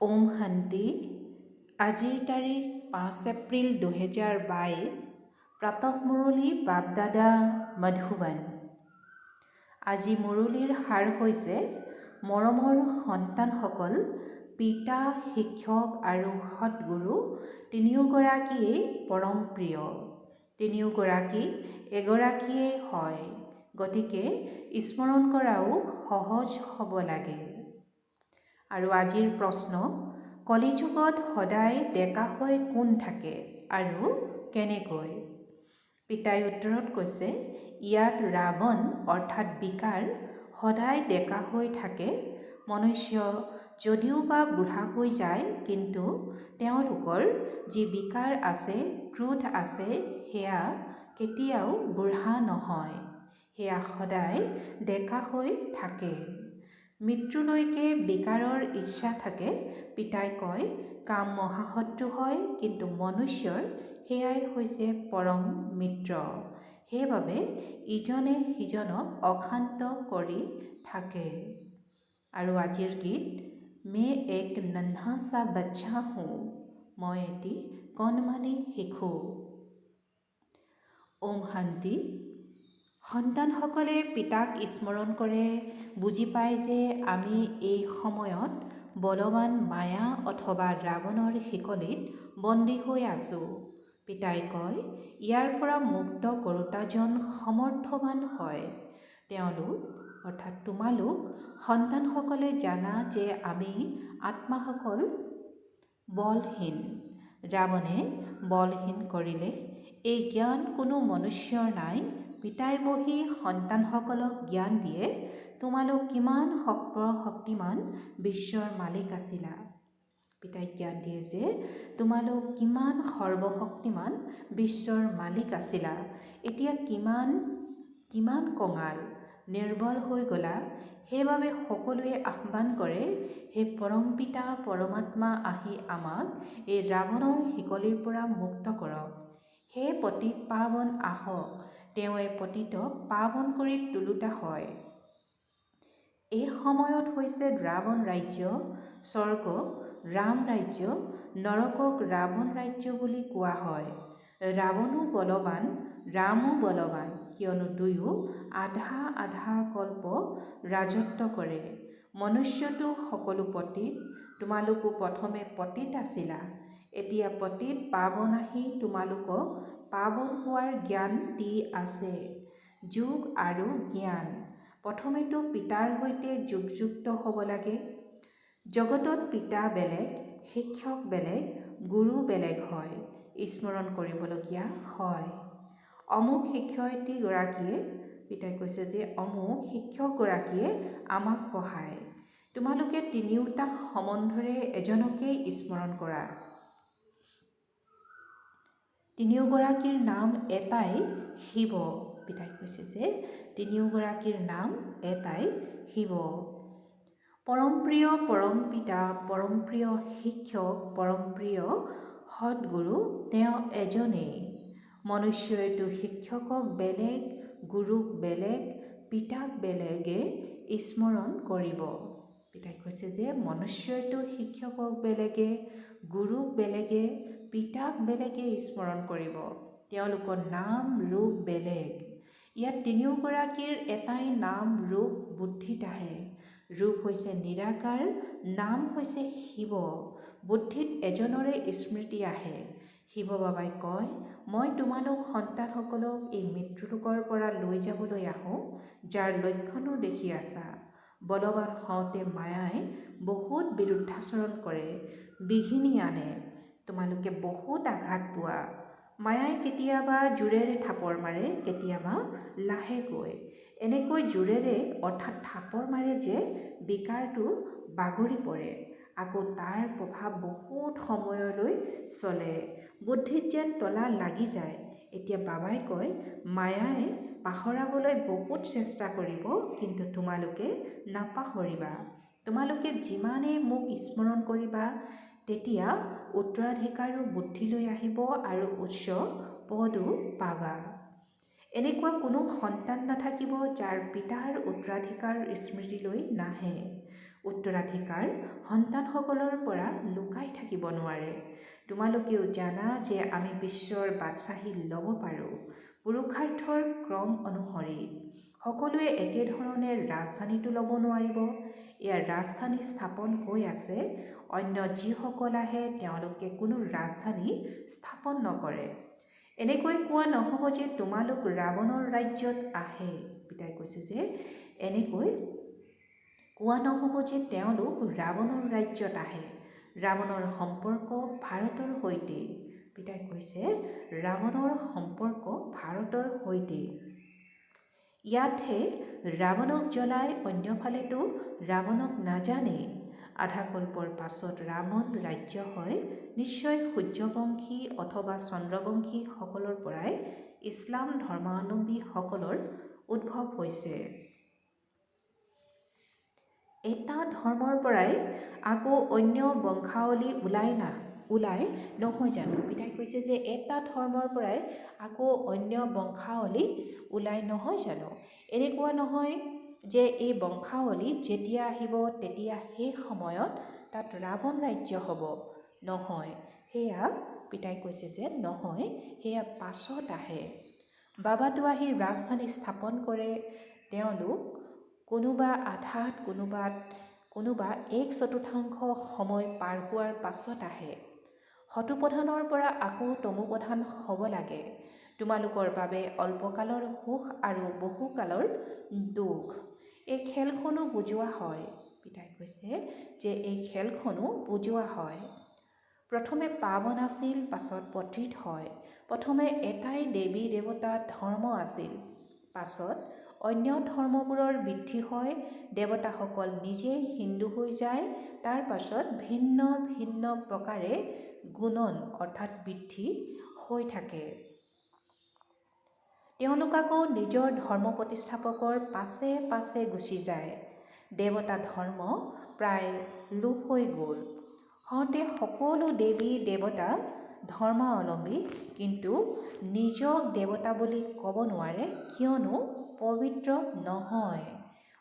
ওম শান্তি। আজিৰ তাৰিখ 5 এপ্ৰিল 2022। প্ৰাতঃমুৰলী বাপদাদা মধুবন। আজি মুৰলীৰ সাৰ হৈছে, মৰমৰ সন্তানসকল, পিতা, শিক্ষক আৰু সৎগুৰু তিনিওগৰাকীয়েই পৰম প্ৰিয়। তিনিওগৰাকী এগৰাকীয়েই হয়, গতিকে স্মৰণ কৰাও সহজ হ'ব লাগে। আৰু আজিৰ প্ৰশ্ন, কলিযুগত সদায় ডেকা হৈ কোন থাকে আৰু কেনেকৈ? পিতাই উত্তৰত কৈছে, ইয়াত ৰাৱণ অৰ্থাৎ বিকাৰ সদায় ডেকা হৈ থাকে। মনুষ্য যদিও বা বুঢ়া হৈ যায়, কিন্তু তেওঁলোকৰ যি বিকাৰ আছে, ক্ৰোধ আছে, সেয়া কেতিয়াও বুঢ়া নহয়, সেয়া সদায় ডেকা হৈ থাকে। মৃত্যুলৈকে বিকাৰৰ ইচ্ছা থাকে। পিতাই কয়, কাম মহাশত্ৰু হয়, কিন্তু মনুষ্যৰ সেয়াই হৈছে পৰম মিত্ৰ। সেইবাবে ইজনে সিজনক অশান্ত কৰি থাকে। আৰু আজিৰ গীত, মে এক নন্হা সা বচ্চা হওঁ, মই এটি কণমানি শিশু। ওম শান্তি। সন্তানসকলে পিতাক স্মৰণ কৰে, বুজি পায় যে আমি এই সময়ত বলৱান মায়া অথবা ৰাৱণৰ শিকলিত বন্দী হৈ আছোঁ। পিতাই কয়, ইয়াৰ পৰা মুক্ত কৰোঁতাজন সমৰ্থৱান হয়। তেওঁলোক অৰ্থাৎ তোমালোক সন্তানসকলে জানা যে আমি আত্মাসকল বলহীন। ৰাৱণে বলহীন কৰিলে। এই জ্ঞান কোনো মনুষ্যৰ নাই। পিতাই বহি সন্তানসকলক জ্ঞান দিয়ে, তোমালোক কিমান শক্তিমান বিশ্বৰ মালিক আছিলা। পিতাই জ্ঞান দিয়ে যে তোমালোক কিমান সৰ্বশক্তিমান বিশ্বৰ মালিক আছিলা। এতিয়া কিমান কঙাল, নিৰ্বল হৈ গলা। সেইবাবে সকলোৱে আহ্বান কৰে, হে পৰম পিতা পৰমাত্মা, আহি আমাক এই ৰাৱণৰ শিকলিৰ পৰা মুক্ত কৰক। হে পতিত পাৱন আহক, তেওঁৱে পতিতক পাৱন কৰি তোলোতা হয়। এই সময়ত হৈছে ৰাৱণ ৰাজ্য, স্বৰ্গক ৰাম ৰাজ্য, নৰকক ৰাৱণ ৰাজ্য বুলি কোৱা হয়। ৰাৱণো বলৱান, ৰামো বলৱান, কিয়নো দুয়ো আধা আধা কল্প ৰাজত্ব কৰে। মনুষ্যটো সকলো পতিত। তোমালোকো প্ৰথমে পতিত আছিলা। এতিয়া পতিত পাৱন আহি তোমালোকক পাৱন হোৱাৰ জ্ঞান দি আছে। যোগ আৰু জ্ঞান। প্ৰথমেতো পিতাৰ সৈতে যোগযুক্ত হ'ব লাগে। জগতত পিতা বেলেগ, শিক্ষক বেলেগ, গুৰু বেলেগ হয়, স্মৰণ কৰিবলগীয়া হয়। অমুক শিক্ষয়িত্ৰীগৰাকীয়ে, পিতাই কৈছে যে অমুক শিক্ষকগৰাকীয়ে আমাক পঢ়ায়। তোমালোকে তিনিওটা সম্বন্ধৰে এজনকেই স্মৰণ কৰা। তিনিওগৰাকীৰ নাম এটাই, শিৱ। পিতাই কৈছে যে তিনিওগৰাকীৰ নাম এটাই, শিৱ। পৰম প্ৰিয় পৰম পিতা, পৰম প্ৰিয় শিক্ষক, পৰম প্ৰিয় সৎগুৰু, তেওঁ এজনেই। মনুষ্যইতো শিক্ষকক বেলেগ, গুৰুক বেলেগ, পিতাক বেলেগে স্মৰণ কৰিব। পিতাই কৈছে যে মনুষ্যইতো শিক্ষকক বেলেগে, গুৰুক বেলেগে, পিতাক বেলেগে স্মৰণ কৰিব। তেওঁলোকৰ নাম ৰূপ বেলেগ। ইয়াত তিনিওগৰাকীৰ এটাই নাম ৰূপ বুদ্ধিত আহে। ৰূপ হৈছে নিৰাকাৰ, নাম হৈছে শিৱ। বুদ্ধিত এজনৰে স্মৃতি আহে। শিৱ বাবাই কয়, মই তোমালোক সন্তানসকলক এই মৃত্যুলোকৰ পৰা লৈ যাবলৈ আহোঁ, যাৰ লক্ষণো দেখি আছা। বলৱান হওঁতে মায়াই বহুত বিৰুদ্ধাচৰণ কৰে, বিঘিনি আনে। তোমালোকে বহুত আঘাত পোৱা। মায়াই কেতিয়াবা জোৰেৰে থাপৰ মাৰে, কেতিয়াবা লাহেকৈ। এনেকৈ জোৰেৰে অৰ্থাৎ থাপৰ মাৰে যে বিকাৰটো বাগৰি পৰে, আকৌ তাৰ প্ৰভাৱ বহুত সময়লৈ চলে। বুদ্ধিত যেন তলা লাগি যায়। এতিয়া বাবাই কয়, মায়াই পাহৰাবলৈ বহুত চেষ্টা কৰিব, কিন্তু তোমালোকে নাপাহৰিবা। তোমালোকে যিমানেই মোক স্মৰণ কৰিবা, তেতিয়া উত্তৰাধিকাৰো বুদ্ধিলৈ আহিব আৰু উচ্চ পদো পাবা। এনেকুৱা কোনো সন্তান নাথাকিব যাৰ পিতাৰ উত্তৰাধিকাৰ স্মৃতিলৈ নাহে। উত্তৰাধিকাৰ সন্তানসকলৰ পৰা লুকাই থাকিব নোৱাৰে। তোমালোকেও জানা যে আমি বিশ্বৰ বাদশ্বাহী ল'ব পাৰোঁ পুৰুষাৰ্থৰ ক্ৰম অনুসৰি। সকলোৱে একেধৰণে ৰাজধানীটো ল'ব নোৱাৰিব। ইয়াৰ ৰাজধানী স্থাপন হৈ আছে, অন্য যিসকল আহে তেওঁলোকে কোনো ৰাজধানী স্থাপন নকৰে। এনেকৈ কোৱা নহ'ব যে তোমালোক ৰাৱণৰ ৰাজ্যত আহে। পিতাই কৈছে যে এনেকৈ কোৱা নহ'ব যে তেওঁলোক ৰাৱণৰ ৰাজ্যত আহে। ৰাৱণৰ সম্পৰ্ক ভাৰতৰ সৈতে। পিতাই কৈছে ৰাৱণৰ সম্পৰ্ক ভাৰতৰ সৈতে। ইয়াতহে ৰাৱণক জ্বলাই, অন্যফালেতো ৰাৱণক নাজানে। আধা কল্পৰ পাছত ৰাৱণ ৰাজ্য হয় নিশ্চয় সূৰ্যবংশী অথবা চন্দ্ৰবংশীসকলৰ পৰাই ইছলাম ধৰ্মাৱলম্বীসকলৰ উদ্ভৱ হৈছে। এটা ধৰ্মৰ পৰাই আকৌ অন্য বংশাৱলী ওলাই নহয় জানো? পিতাই কৈছে যে এটা ধৰ্মৰ পৰাই আকৌ অন্য বংশাৱলী ওলাই নহয় জানো? এনেকুৱা নহয় যে এই বংশাৱলী যেতিয়া আহিব তেতিয়া সেই সময়ত তাত ৰাৱণ ৰাজ্য হ'ব। নহয়, সেয়া পিতাই কৈছে যে নহয়, সেয়া পাছত আহে। বাবাটো আহি ৰাজধানী স্থাপন কৰে। তেওঁলোক কোনোবা আধাত কোনোবা 1/4 সময় পাৰ হোৱাৰ পাছত আহে। শতপ্ৰধানৰ পৰা আকৌ তমোপ্ৰধান হ'ব লাগে। তোমালোকৰ বাবে অল্পকালৰ সুখ আৰু বহুকালৰ দুখ। এই খেলখনো বুজোৱা হয়। পিতাই কৈছে যে এই খেলখনো বুজোৱা হয়। প্ৰথমে পাৱন আছিল, পাছত পতিত হয়। প্ৰথমে এটাই দেৱী দেৱতা ধৰ্ম আছিল, পাছত অন্য ধৰ্মবোৰৰ বৃদ্ধি হয়। দেৱতাসকল নিজেই হিন্দু হৈ যায়, তাৰ পাছত ভিন্ন ভিন্ন প্ৰকাৰে গুণন অৰ্থাৎ বৃদ্ধি হৈ থাকে। তেওঁলোক আকৌ নিজৰ ধৰ্ম প্ৰতিষ্ঠাপকৰ পাছে পাছে গুচি যায়। দেৱতা ধৰ্ম প্ৰায় লোপ হৈ গ'ল। হওঁতে সকলো দেৱী দেৱতা ধৰ্মাৱলম্বী, কিন্তু নিজক দেৱতা বুলি ক'ব নোৱাৰে, কিয়নো পবিত্ৰ নহয়।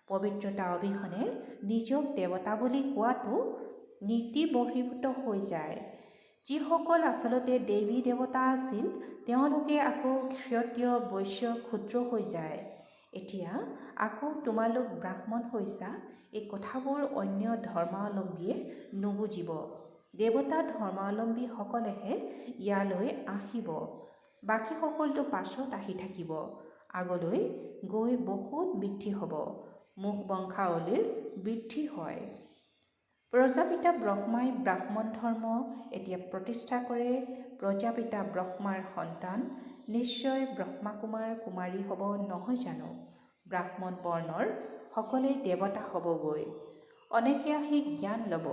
পবিত্ৰতা অবিহনে নিজক দেৱতা বুলি কোৱাটো নীতি বহিৰ্ভূত হৈ যায়। যিসকল আচলতে দেৱী দেৱতা আছিল তেওঁলোকে আকৌ ক্ষত্ৰিয় বৈশ্য ক্ষুদ্ৰ হৈ যায়। এতিয়া আকৌ তোমালোক ব্ৰাহ্মণ হৈছা, এই কথাবোৰ অন্য ধৰ্মাৱলম্বীয়ে নুবুজিব। দেৱতা ধৰ্মাৱলম্বীসকলেহে ইয়ালৈ আহিব। বাকীসকলটো পাছত আহি থাকিব। আগলৈ গৈ বহুত বৃদ্ধি হ'ব। মুখ বংশাৱলীৰ বৃদ্ধি হয়। প্ৰজাপিতা ব্ৰহ্মাই ব্ৰাহ্মণ ধৰ্ম এতিয়া প্ৰতিষ্ঠা কৰে। প্ৰজাপিতা ব্ৰহ্মাৰ সন্তান নিশ্চয় ব্ৰহ্মাকুমাৰ কুমাৰী হ'ব নহয় জানো? ব্ৰাহ্মণ বৰ্ণৰ সকলেই দেৱতা হ'বগৈ। অনেকে আহি জ্ঞান ল'ব।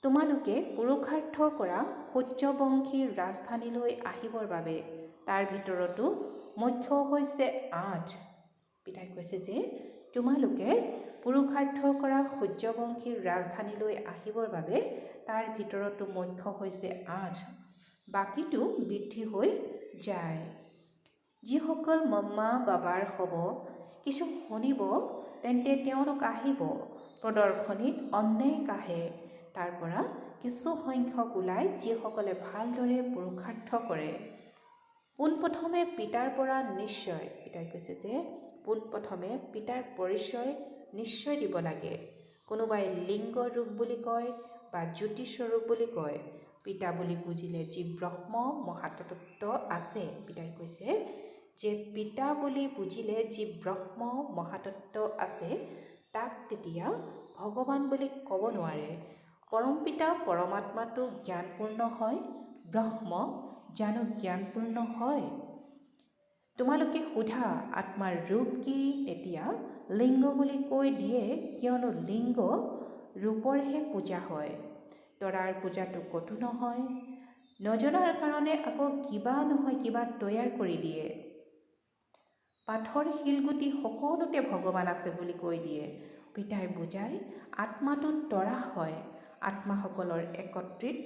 তোমালোকে পুৰুষাৰ্থ কৰা সূৰ্যবংশী ৰাজধানীলৈ আহিবৰ বাবে। তাৰ ভিতৰতো মুখ্য হৈছে 8। পিতাই কৈছে যে তোমালোকে পুৰুষাৰ্থ কৰা সূৰ্যবংশী ৰাজধানীলৈ আহিবৰ বাবে তাৰ ভিতৰতো মুখ্য হৈছে 8। বাকীটো বৃদ্ধি হৈ যায়। যিসকল মম্মা বাবাৰ হ'ব, কিছু শুনিব, তেন্তে তেওঁলোক আহিব। প্ৰদৰ্শনীত অনেক আহে। তাৰ পৰা কিছু সংখ্যক ওলায় যিসকলে ভালদৰে পুৰুষাৰ্থ কৰে। পোনপ্ৰথমে পিতাৰ পৰা নিশ্চয়। পিতাই কৈছে যে পোনপ্ৰথমে পিতাৰ পৰিচয় নিশ্চয় দিব লাগে। কোনোবাই লিংগ ৰূপ বুলি কয় বা জ্যোতিস্বৰূপ বুলি কয়। পিতা বুলি বুজিলে যি ব্ৰহ্ম মহাতত্ত্ব আছে, পিতাই কৈছে যে পিতা বুলি বুজিলে যি ব্ৰহ্ম মহাতত্ত্ব আছে, তাক তেতিয়া ভগৱান বুলি ক'ব নোৱাৰে। পৰমপিতা পৰমাত্মাটো জ্ঞানপূৰ্ণ হয়, ব্ৰহ্ম জানো জ্ঞানপূৰ্ণ হয়? তোমালোকে সোধা আত্মাৰ ৰূপ কি? তেতিয়া লিংগ বুলি কৈ দিয়ে, কিয়নো লিংগ ৰূপৰহে পূজা হয়। তৰাৰ পূজাটো ক'তো নহয়। নজনাৰ কাৰণে আকৌ কিবা নহয় কিবা তৈয়াৰ কৰি দিয়ে। পাথৰ শিলগুটি সকলোতে ভগৱান আছে বুলি কৈ দিয়ে। পিতাই বুজাই আত্মাটো তৰা হয়। আত্মাসকলৰ একত্ৰিত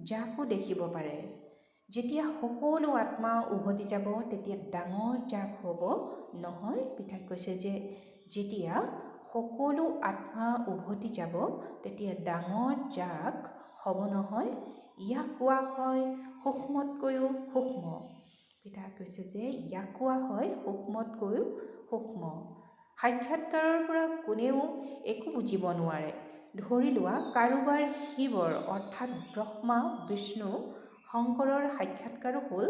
জাকো দেখিব পাৰে। যেতিয়া সকলো আত্মা উভতি যাব তেতিয়া ডাঙৰ জাক হ'ব নহয়? পিতাই কৈছে যে যেতিয়া সকলো আত্মা উভতি যাব, তেতিয়া ডাঙৰ জাক হ'ব নহয়। ইয়াক কোৱা হয় সূক্ষ্মতকৈও সূক্ষ্ম। পিতাই কৈছে যে ইয়াক কোৱা হয় সূক্ষ্মতকৈও সূক্ষ্ম। সাক্ষাৎকাৰৰ পৰা কোনেও একো বুজিব নোৱাৰে। ধৰি লোৱা কাৰোবাৰ শিৱৰ অৰ্থাৎ ব্ৰহ্মা, বিষ্ণু, শংকৰৰ সাক্ষাৎকাৰো হ'ল,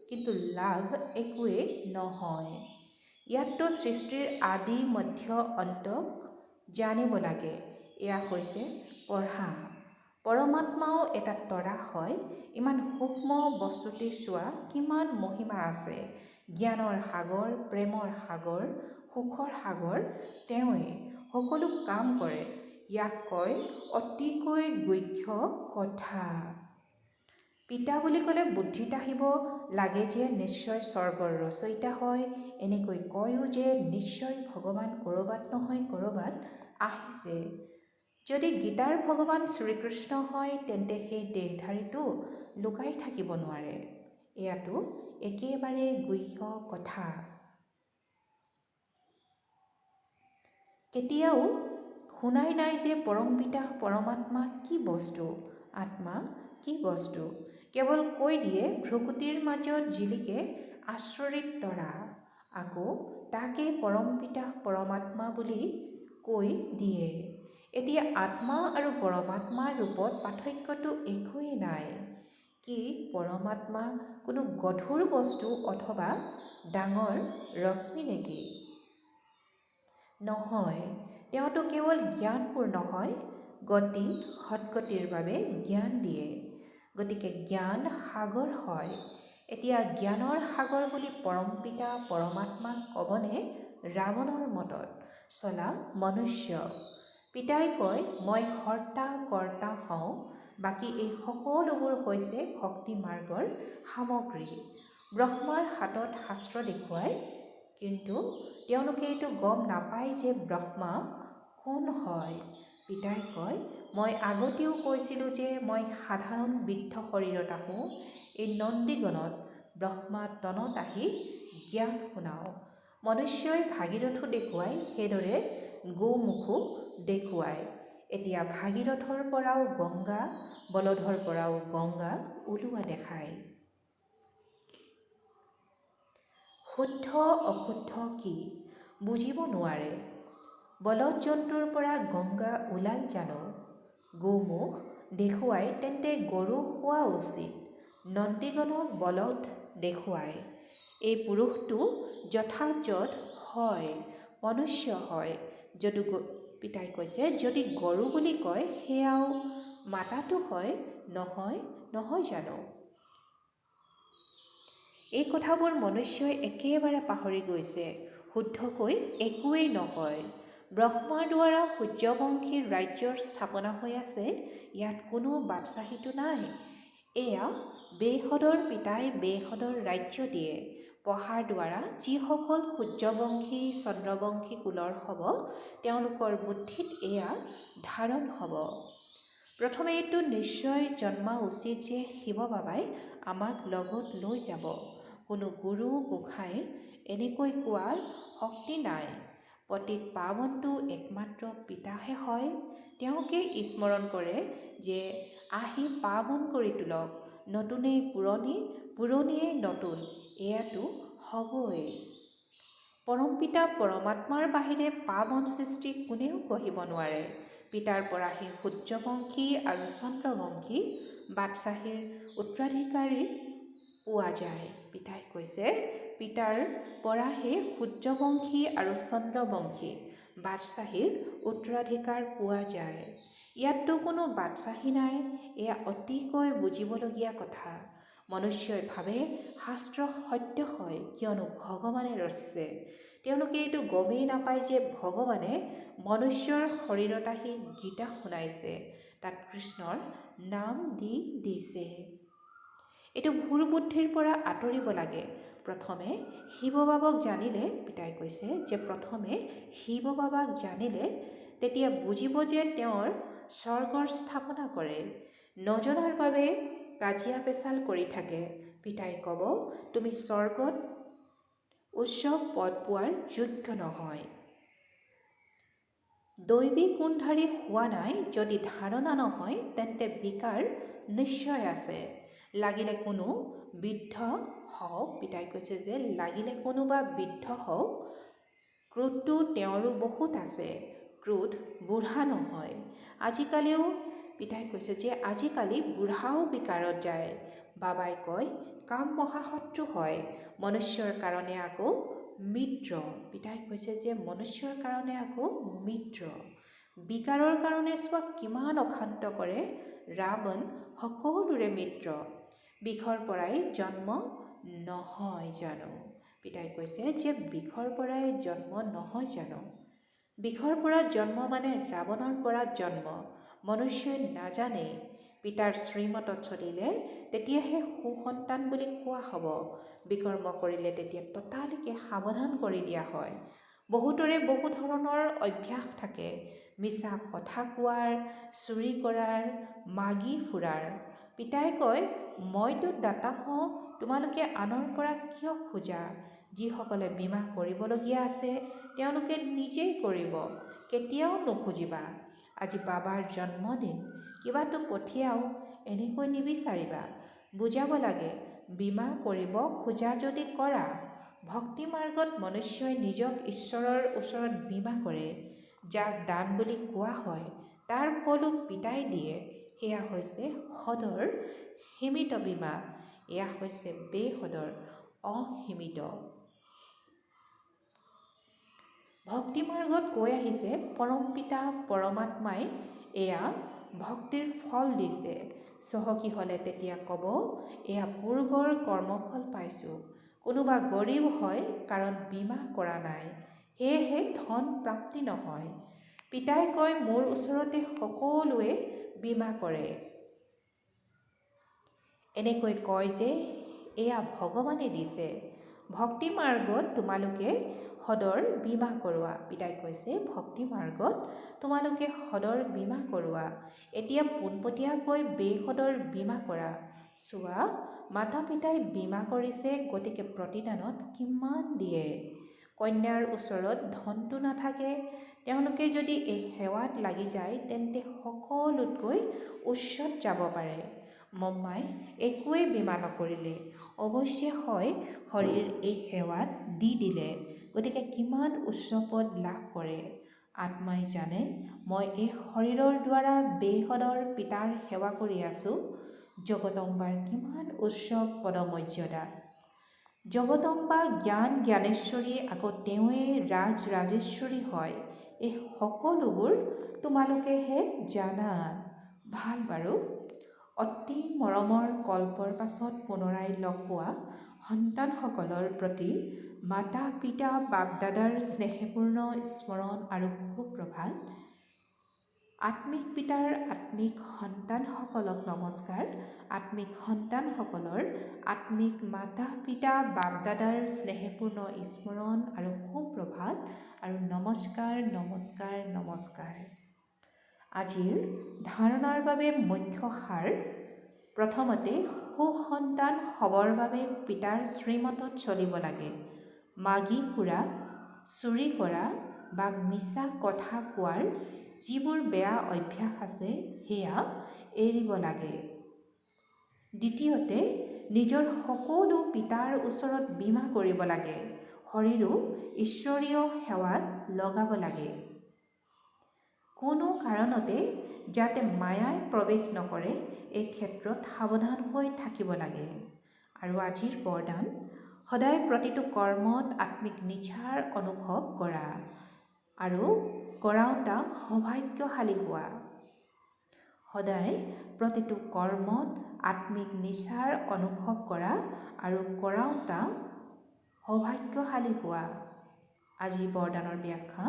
কিন্তু লাভ একোৱেই নহয়। ইয়াততো সৃষ্টিৰ আদি মধ্য অন্তক জানিব লাগে। এয়া হৈছে পঢ়া। পৰমাত্মাও এটা তৰা হয়। ইমান সূক্ষ্ম বস্তুটি চোৱা কিমান মহিমা আছে। জ্ঞানৰ সাগৰ, প্ৰেমৰ সাগৰ, সুখৰ সাগৰ তেওঁৱে সকলো কাম কৰে। ইয়াক কয় অতিকৈ গুহ্য কথা। পিতা বুলি ক'লে বুদ্ধিত আহিব লাগে যে নিশ্চয় স্বৰ্গৰ ৰচয়িতা হয়। এনেকৈ কয়ো যে নিশ্চয় ভগৱান ক'ৰবাত নহয় ক'ৰবাত আহিছে। যদি গীতাৰ ভগৱান শ্ৰীকৃষ্ণ হয়, তেন্তে সেই দেহধাৰীটো লুকাই থাকিব নোৱাৰে। এয়াতো একেবাৰে গুহ্য কথা। কেতিয়াও শুনাই নাই যে পৰমপিতা পৰমাত্মা কি বস্তু, আত্মা কি বস্তু। কেৱল কৈ দিয়ে ভ্ৰুকুটিৰ মাজত জিলিকে আচৰিত তৰা। আকৌ তাকে পৰমপিতা পৰমাত্মা বুলি কৈ দিয়ে। এতিয়া আত্মা আৰু পৰমাত্মাৰ ৰূপত পাৰ্থক্যটো একোৱেই নাই। কি পৰমাত্মা কোনো গধুৰ বস্তু অথবা ডাঙৰ ৰশ্মি নেকি? নহয়, তেওঁতো কেৱল জ্ঞানপূৰ্ণ হয়। গতি সৎগতিৰ বাবে জ্ঞান দিয়ে। গতিকে জ্ঞান সাগৰ হয়। এতিয়া জ্ঞানৰ সাগৰ বুলি পৰমপিতা পৰমাত্মাক ক'বনে ৰাৱণৰ মতত চলা মনুষ্য? পিতাই কয় মই হৰ্তা কৰ্তা হওঁ, বাকী এই সকলোবোৰ হৈছে ভক্তি মাৰ্গৰ সামগ্ৰী। ব্ৰহ্মাৰ হাতত শাস্ত্ৰ দেখুৱায়, কিন্তু তেওঁলোকে এইটো গম নাপায় যে ব্ৰহ্মা কোন হয়। পিতাই কয় মই আগতেও কৈছিলোঁ যে মই সাধাৰণ বৃদ্ধ শৰীৰত আহোঁ। এই নন্দীগণত ব্ৰহ্মা তনত আহি জ্ঞান শুনাওঁ। মনুষ্যই ভাগীৰথো দেখুৱায়, সেইদৰে গোমুখো দেখুৱায়। এতিয়া ভাগীৰথৰ পৰাও গংগা, বলধৰ পৰাও গংগা ওলোৱা দেখায়। শুদ্ধ অশুদ্ধ কি বুজিব নোৱাৰে। বলদ জন্তুৰ পৰা গংগা ওলাল জানো? গোমুখ দেখুৱাই তেন্তে গৰু হোৱা উচিত। নন্দীগণক বলদ দেখুৱায়। এই পুৰুষটো যথাযথ হয়, মনুষ্য হয়। পিতাই কৈছে যদি গৰু বুলি কয় সেয়াও মাতাটো হয়, নহয় জানো? এই কথাবোৰ মনুষ্যই একেবাৰে পাহৰি গৈছে। শুদ্ধকৈ একোৱেই নকয়। ব্ৰহ্মাৰ দ্বাৰা সূৰ্যবংশীৰ ৰাজ্যৰ স্থাপনা হৈ আছে। ইয়াত কোনো বাদশ্বাহীটো নাই। এয়া বেহদৰ পিতাই বেহদৰ ৰাজ্য দিয়ে। পঢ়াৰ দ্বাৰা যিসকল সূৰ্যবংশী চন্দ্ৰবংশী কুলৰ হ'ব, তেওঁলোকৰ বুদ্ধিত এয়া ধাৰণ হ'ব। প্ৰথমে এইটো নিশ্চয় জন্মা উচিত যে শিৱ বাবাই আমাক লগত লৈ যাব। কোনো গুৰু গোসাঁইৰ এনেকৈ কোৱাৰ শক্তি নাই। পতিত পাৱনটো একমাত্ৰ পিতাহে হয়। তেওঁকে স্মৰণ কৰে যে আহি পাৱন কৰি তোলক। নতুনেই পুৰণি, পুৰণিয়েই নতুন, এয়াতো হ'বই। পৰমপিতা পৰমাত্মাৰ বাহিৰে পাৱন সৃষ্টি কোনেও গঢ়িব নোৱাৰে। পিতাৰ পৰাহে সূৰ্যবংশী আৰু চন্দ্ৰবংশী বাদশ্বাহীৰ উত্তৰাধিকাৰী পোৱা যায়। পিতাই কৈছে পিতাৰ পৰাহে সূৰ্যবংশী আৰু চন্দ্ৰবংশী বাদশ্বাহীৰ উত্তৰাধিকাৰ পোৱা যায়। ইয়াততো কোনো বাদশ্বাহী নাই। এয়া অতিকৈ বুজিবলগীয়া কথা। মনুষ্যই ভাবে শাস্ত্ৰ সত্য হয়, কিয়নো ভগৱানে ৰচিছে। তেওঁলোকে এইটো গমেই নাপায় যে ভগৱানে মনুষ্যৰ শৰীৰত আহি গীতা শুনাইছে, তাত কৃষ্ণৰ নাম দিছে। এইটো ভুল বুদ্ধিৰ পৰা আঁতৰিব লাগে। প্ৰথমে শিৱ বাবাক জানিলে, পিতাই কৈছে যে প্ৰথমে শিৱ বাবাক জানিলে তেতিয়া বুজিব যে তেওঁৰ স্বৰ্গৰ স্থাপনা কৰে। নজনাৰ বাবে কাজিয়া পেচাল কৰি থাকে। পিতাই ক'ব তুমি স্বৰ্গত উচ্চ পদ পোৱাৰ যোগ্য নহয়। দৈৱী কোণধাৰী হোৱা নাই যদি ধাৰণা নহয় তেন্তে বিকাৰ নিশ্চয় আছে। লাগিলে কোনো বৃদ্ধ হওক, পিতাই কৈছে যে লাগিলে কোনোবা বৃদ্ধ হওক, ক্ৰোধটো তেওঁৰো বহুত আছে। ক্ৰোধ বুঢ়া নহয়। আজিকালিও পিতাই কৈছে যে আজিকালি বুঢ়াও বিকাৰত যায়। বাবাই কয় কাম মহাশত্ৰু হয়, মনুষ্যৰ কাৰণে আকৌ মিত্ৰ। পিতাই কৈছে যে মনুষ্যৰ কাৰণে আকৌ মিত্ৰ। বিকাৰৰ কাৰণে চোৱা কিমান অশান্ত কৰে। ৰাৱণ সকলোৰে মিত্ৰ। বিষৰ পৰাই জন্ম নহয় জানো? পিতাই কৈছে যে বিষৰ পৰাই জন্ম নহয় জানো? বিষৰ পৰা জন্ম মানে ৰাৱণৰ পৰা জন্ম। মনুষ্যই নাজানে পিতাৰ শ্ৰীমতত চলিলে তেতিয়াহে সুসন্তান বুলি কোৱা হ'ব। বিকৰ্ম কৰিলে তেতিয়া ততালিকে সাৱধান কৰি দিয়া হয়। বহুতৰে বহু ধৰণৰ অভ্যাস থাকে, মিছা কথা কোৱাৰ, চুৰি কৰাৰ, মাগি ফুৰাৰ। পিতাই কয় মইতো দাতা হওঁ, তোমালোকে আনৰ পৰা কিয় খোজা? যিসকলে বীমা কৰিবলগীয়া আছে তেওঁলোকে নিজেই কৰিব, কেতিয়াও নুখুজিবা। আজি বাবাৰ জন্মদিন, কিবাটো পঠিয়াও এনেকৈ নিবিচাৰিবা। বুজাব লাগে, বীমা কৰিব খোজা যদি কৰা। ভক্তি মাৰ্গত মনুষ্যই নিজক ঈশ্বৰৰ ওচৰত বীমা কৰে। যাক দান বুলি কোৱা হয় তাৰ ফলো পিতাই দিয়ে। সেয়া হৈছে সদৰ সীমিত বীমা, এয়া হৈছে বেসদৰ অসীমিত। ভক্তি মাৰ্গত কৈ আহিছে পৰম পিতা পৰমাত্মাই এয়া ভক্তিৰ ফল দিছে। চহকী হ'লে তেতিয়া ক'ব এয়া পূৰ্বৰ কৰ্মফল পাইছোঁ। কোনোবা গৰীব হয় কাৰণ বীমা কৰা নাই, সেয়েহে ধন প্ৰাপ্তি নহয়। পিতাই কয় মোৰ ওচৰতে সকলোৱে বীমা কৰে। এনেকৈ কয় যে এয়া ভগৱানে দিছে। ভক্তি মাৰ্গত তোমালোকে সদৰ বীমা কৰোৱা। পিতাই কৈছে ভক্তি মাৰ্গত তোমালোকে সদৰ বীমা কৰোৱা। এতিয়া পোনপটীয়াকৈ বেসদৰ বীমা কৰা। চোৱা মাতা পিতাই বীমা কৰিছে, গতিকে প্ৰতিদানত কিমান দিয়ে। কন্যাৰ ওচৰত ধনটো নাথাকে, তেওঁলোকে যদি এই সেৱাত লাগি যায় তেন্তে সকলোতকৈ উচ্চত যাব পাৰে। মম্মাই একোৱেই বীমা নকৰিলে, অৱশ্যে হয় হৰিৰ এই সেৱাত দি দিলে, গতিকে কিমান উচ্চ পদ লাভ কৰে। আত্মাই জানে মই এই শৰীৰৰ দ্বাৰা বেসদৰ পিতাৰ সেৱা কৰি আছোঁ। জগদম্বাৰ কিমান উচ্চ পদমৰ্যাদা। জগদম্বা জ্ঞান জ্ঞানেশ্বৰী, আকৌ তেওঁৱেই ৰাজ ৰাজেশ্বৰী হয়। এই সকলোবোৰ তোমালোকেহে জানা। ভাল বাৰু। অতি মৰমৰ কল্পৰ পাছত পুনৰাই লগ পোৱা সন্তানসকলৰ প্ৰতি মাতা পিতা বাপ দাদাৰ স্নেহপূৰ্ণ স্মৰণ আৰু সুপ্ৰভাত। আত্মিক পিতাৰ আত্মিক সন্তানসকলক নমস্কাৰ। আত্মিক সন্তানসকলৰ আত্মিক মাতা পিতা বাপ দাদাৰ স্নেহপূৰ্ণ স্মৰণ আৰু সুপ্ৰভাত আৰু নমস্কাৰ নমস্কাৰ নমস্কাৰ। আজিৰ ধাৰণাৰ বাবে মুখ্য সাৰ। প্ৰথমতে সুসন্তান হ'বৰ বাবে পিতাৰ শ্ৰীমতত চলিব লাগে। মাগি ফুৰা, চুৰি কৰা বা মিছা কথা কোৱাৰ যিবোৰ বেয়া অভ্যাস আছে সেয়া এৰিব লাগে। দ্বিতীয়তে নিজৰ সকলো পিতাৰ ওচৰত বীমা কৰিব লাগে। শৰীৰো ঈশ্বৰীয় সেৱাত লগাব লাগে। কোনো কাৰণতে যাতে মায়াই প্ৰৱেশ নকৰে এই ক্ষেত্ৰত সাৱধান হৈ থাকিব লাগে। আৰু আজিৰ বৰদান, সদায় প্ৰতিটো কৰ্মত আত্মিক নিষ্ঠাৰ অনুভৱ কৰা আৰু কৰাওঁতা সৌভাগ্যশালী হোৱা। সদায় প্ৰতিটো কৰ্মত আত্মিক নিষ্ঠাৰ অনুভৱ কৰা আৰু কৰাওঁতা সৌভাগ্যশালী হোৱা। আজি বৰদানৰ ব্যাখ্যা।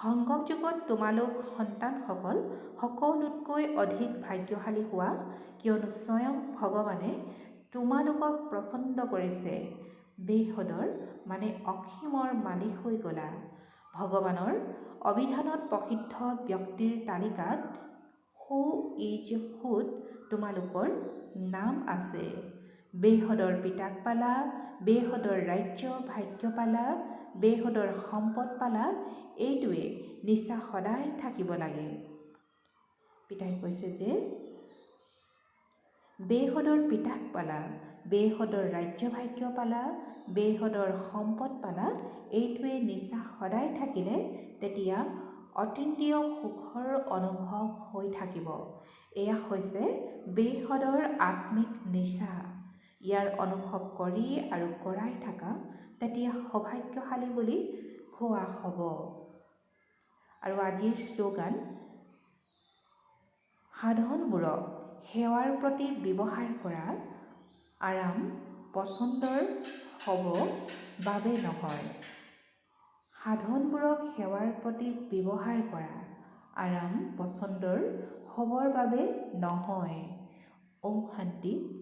সংগম যুগত তোমালোক সন্তানসকল সকলোতকৈ অধিক ভাগ্যশালী হোৱা, কিয়নো স্বয়ং ভগৱানে তোমালোকক প্ৰচণ্ড কৰিছে। বেসদৰ মানে অসীমৰ মালিক হৈ গলা। ভগৱানৰ অভিধানত প্ৰসিদ্ধ ব্যক্তিৰ তালিকাত হু ইজ হুত তোমালোকৰ নাম আছে। বেহদৰ পিতাক পালা, বেহদৰ ৰাজ্য ভাগ্য পালা, বেহদৰ সম্পদ পালা, এইটোৱে নিচা সদায় থাকিব লাগে। পিতাই কৈছে যে বেহদৰ পিতাক পালা, বেহদৰ ৰাজ্য ভাগ্য পালা, বেহদৰ সম্পদ পালা, এইটোৱে নিচা সদায় থাকিলে তেতিয়া অতীন্দ্ৰিয় সুখৰ অনুভৱ হৈ থাকিব। এয়া হৈছে বেহদৰ আত্মিক নিচা। ইয়াৰ অনুভৱ কৰি আৰু কৰাই থাকা তেতিয়া সৌভাগ্যশালী বুলি কোৱা হ'ব। আৰু আজিৰ শ্লোগান, সাধনবোৰক সেৱাৰ প্ৰতি ব্যৱহাৰ কৰা, আৰাম পচন্দৰ হ'ব বাবে নহয়। সাধনবোৰক সেৱাৰ প্ৰতি ব্যৱহাৰ কৰা, আৰাম পচন্দৰ হ'বৰ বাবে নহয়। ওম শান্তি।